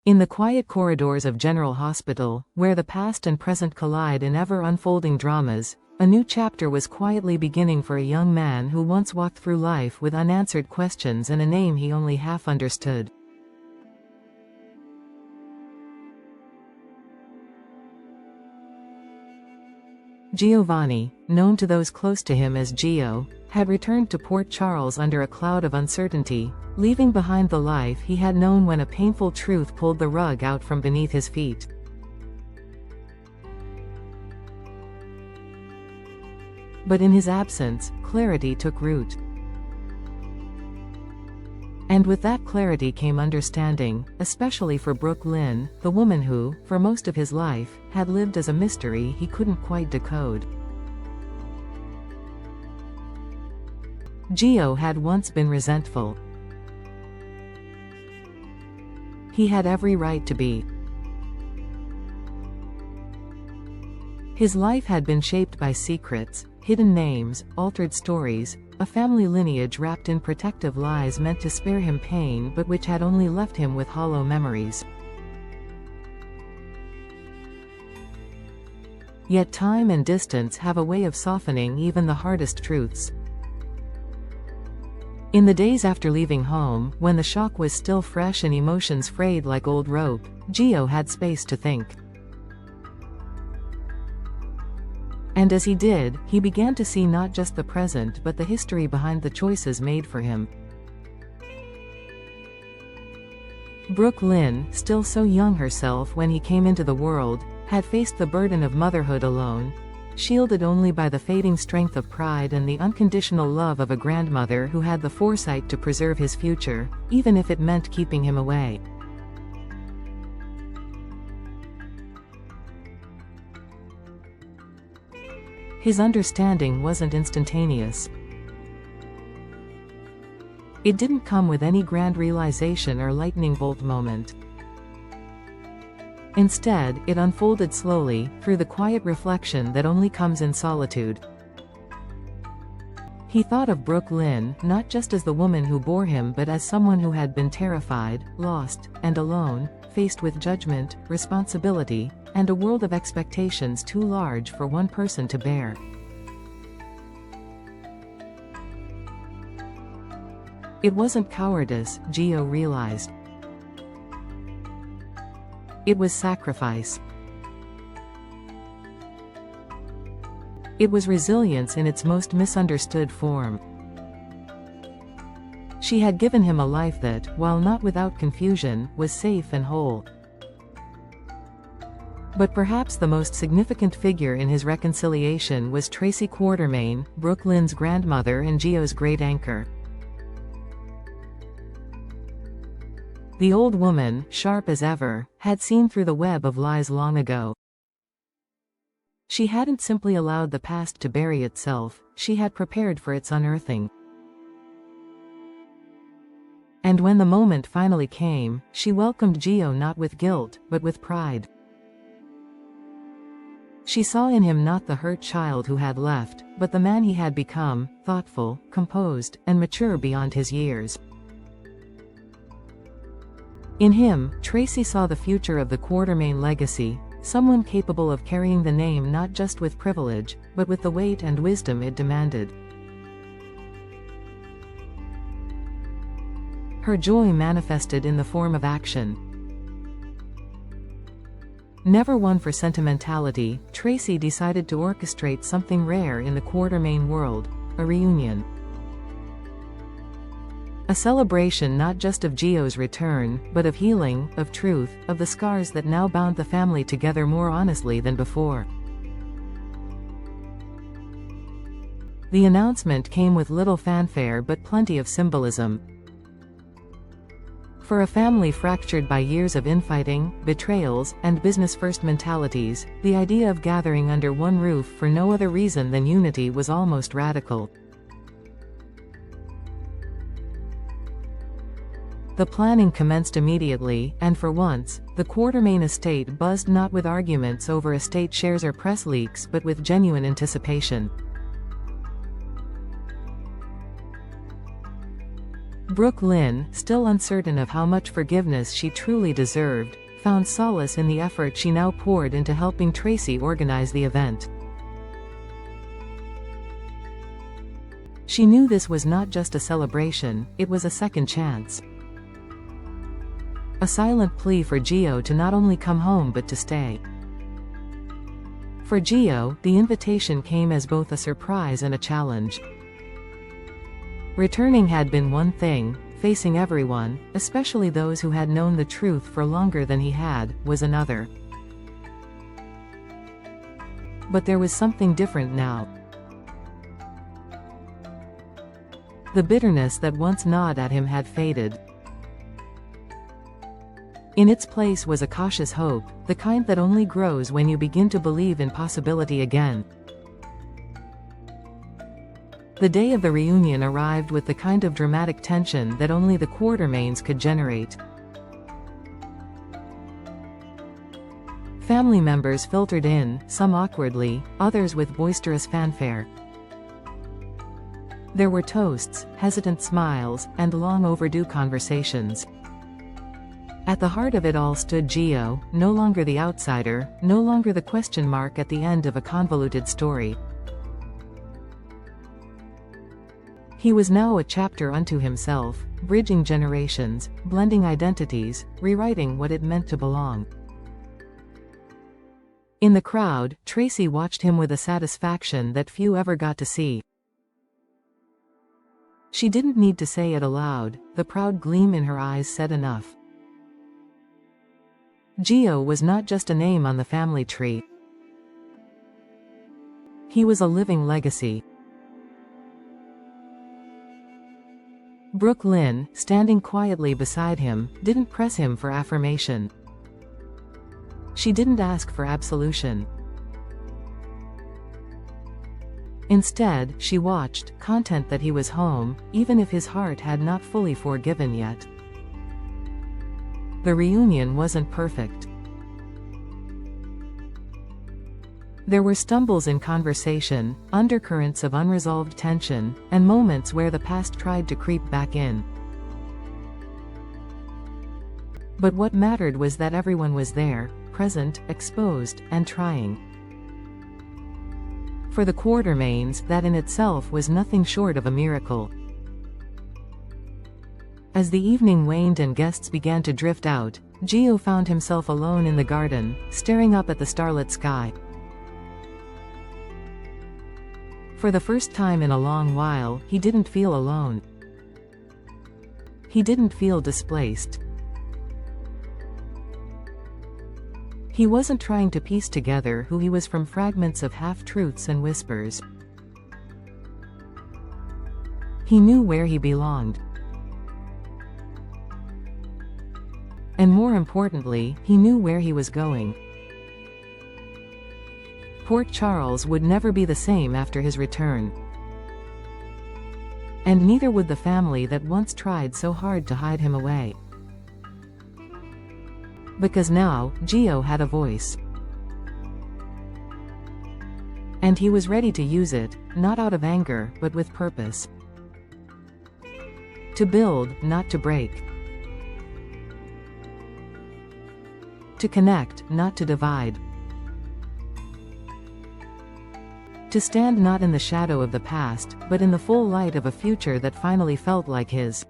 In the quiet corridors of General Hospital, where the past and present collide in ever-unfolding dramas, a new chapter was quietly beginning for a young man who once walked through life with unanswered questions and a name he only half understood. Giovanni, known to those close to him as Gio, had returned to Port Charles under a cloud of uncertainty, leaving behind the life he had known when a painful truth pulled the rug out from beneath his feet. But in his absence, clarity took root. And with that clarity came understanding, especially for Brooke Lynn, the woman who, for most of his life, had lived as a mystery he couldn't quite decode. Gio had once been resentful. He had every right to be. His life had been shaped by secrets, hidden names, altered stories, a family lineage wrapped in protective lies meant to spare him pain but which had only left him with hollow memories. Yet time and distance have a way of softening even the hardest truths. In the days after leaving home, when the shock was still fresh and emotions frayed like old rope, Gio had space to think. And as he did, he began to see not just the present but the history behind the choices made for him. Brooke Lynn, still so young herself when he came into the world, had faced the burden of motherhood alone, shielded only by the fading strength of pride and the unconditional love of a grandmother who had the foresight to preserve his future, even if it meant keeping him away. His understanding wasn't instantaneous. It didn't come with any grand realization or lightning bolt moment. Instead, it unfolded slowly, through the quiet reflection that only comes in solitude. He thought of Brooke Lynn, not just as the woman who bore him but as someone who had been terrified, lost, and alone, faced with judgment, responsibility, and a world of expectations too large for one person to bear. It wasn't cowardice, Gio realized. It was sacrifice. It was resilience in its most misunderstood form. She had given him a life that, while not without confusion, was safe and whole. But perhaps the most significant figure in his reconciliation was Tracy Quartermain, Brooke Lynn's grandmother and Gio's great anchor. The old woman, sharp as ever, had seen through the web of lies long ago. She hadn't simply allowed the past to bury itself, she had prepared for its unearthing. And when the moment finally came, she welcomed Gio not with guilt, but with pride. She saw in him not the hurt child who had left, but the man he had become, thoughtful, composed, and mature beyond his years. In him, Tracy saw the future of the Quartermain legacy, someone capable of carrying the name not just with privilege, but with the weight and wisdom it demanded. Her joy manifested in the form of action. Never one for sentimentality, Tracy decided to orchestrate something rare in the Quartermain world, a reunion. A celebration not just of Gio's return, but of healing, of truth, of the scars that now bound the family together more honestly than before. The announcement came with little fanfare but plenty of symbolism. For a family fractured by years of infighting, betrayals, and business-first mentalities, the idea of gathering under one roof for no other reason than unity was almost radical. The planning commenced immediately, and for once, the Quartermain estate buzzed not with arguments over estate shares or press leaks but with genuine anticipation. Brooke Lynn, still uncertain of how much forgiveness she truly deserved, found solace in the effort she now poured into helping Tracy organize the event. She knew this was not just a celebration, it was a second chance. A silent plea for Gio to not only come home but to stay. For Gio, the invitation came as both a surprise and a challenge. Returning had been one thing, facing everyone, especially those who had known the truth for longer than he had, was another. But there was something different now. The bitterness that once gnawed at him had faded. In its place was a cautious hope, the kind that only grows when you begin to believe in possibility again. The day of the reunion arrived with the kind of dramatic tension that only the Quartermaines could generate. Family members filtered in, some awkwardly, others with boisterous fanfare. There were toasts, hesitant smiles, and long overdue conversations. At the heart of it all stood Gio, no longer the outsider, no longer the question mark at the end of a convoluted story. He was now a chapter unto himself, bridging generations, blending identities, rewriting what it meant to belong. In the crowd, Tracy watched him with a satisfaction that few ever got to see. She didn't need to say it aloud, the proud gleam in her eyes said enough. Gio was not just a name on the family tree. He was a living legacy. Brooke Lynn, standing quietly beside him, didn't press him for affirmation. She didn't ask for absolution. Instead, she watched, content that he was home, even if his heart had not fully forgiven yet. The reunion wasn't perfect. There were stumbles in conversation, undercurrents of unresolved tension, and moments where the past tried to creep back in. But what mattered was that everyone was there, present, exposed, and trying. For the Quartermaines, that in itself was nothing short of a miracle. As the evening waned and guests began to drift out, Gio found himself alone in the garden, staring up at the starlit sky. For the first time in a long while, he didn't feel alone. He didn't feel displaced. He wasn't trying to piece together who he was from fragments of half-truths and whispers. He knew where he belonged. And more importantly, he knew where he was going. Port Charles would never be the same after his return. And neither would the family that once tried so hard to hide him away. Because now, Gio had a voice. And he was ready to use it, not out of anger, but with purpose. To build, not to break. To connect, not to divide. To stand not in the shadow of the past, but in the full light of a future that finally felt like his.